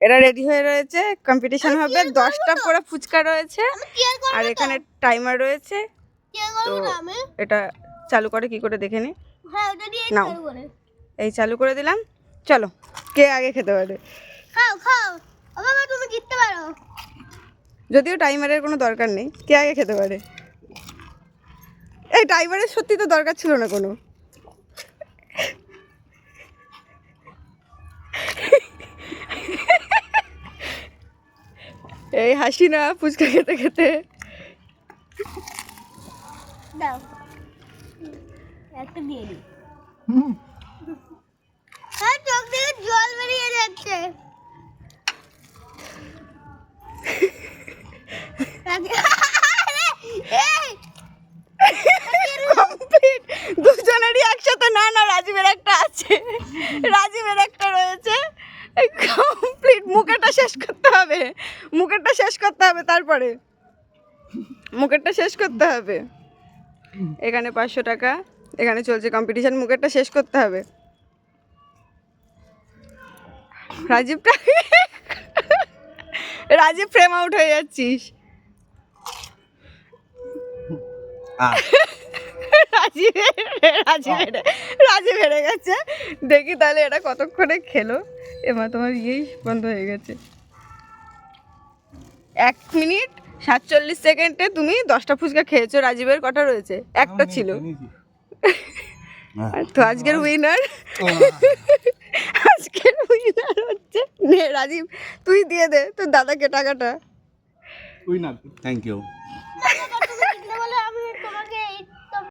এরা রেডি হয়ে রয়েছে, কম্পিটিশন হবে, 10টা করে ফুচকা রয়েছে আর এখানে টাইমার রয়েছে। তো এটা চালু করে কি করে দেখে নি। নাও এই চালু করে দিলাম, চলো কে আগে খেতে পারে। খাও খাও বাবা, তুমি জিততে পারো। যদিও টাইমারের কোনো দরকার নেই, কে আগে খেতে পারে। এই টাইমারের সত্যি তো দরকার ছিল না কোনো। এই হাসি না ফুচকা খেতে খেতে। দাও একটা দিয়ে দিই। আর চোখ থেকে জল বেরিয়ে যাচ্ছে। কমপ্লিট দুজনেরই একসাথে। না না, রাজীবের একটা আছে, রাজীবের একটা রয়েছে। কমপ্লিট। মুখেরটা শেষ করতে হবে, মুখেরটা শেষ করতে হবে, তারপরে মুখেরটা শেষ করতে হবে। এখানে 500 টাকা, এখানে চলছে কম্পিটিশন, মুখেরটা শেষ করতে হবে। রাজীবটা রাজীব ফ্রেম আউট হয়ে যাচ্ছিস। রাজীব হেরে গেছে। দেখি তাহলে এটা কতক্ষণে খেলো। এবার তোমার ইয়েই বন্ধ হয়ে গেছে। 1 মিনিট 47 সেকেন্ডে তুমি 10টা ফুচকা খেয়েছো। রাজীবের কটা রয়েছে? একটা ছিল। তো আজকের উইনার, আজকের উইনার হচ্ছে নে রাজীব, তুই দিয়ে দে তোর দাদাকে টাকাটা। Winner, thank you.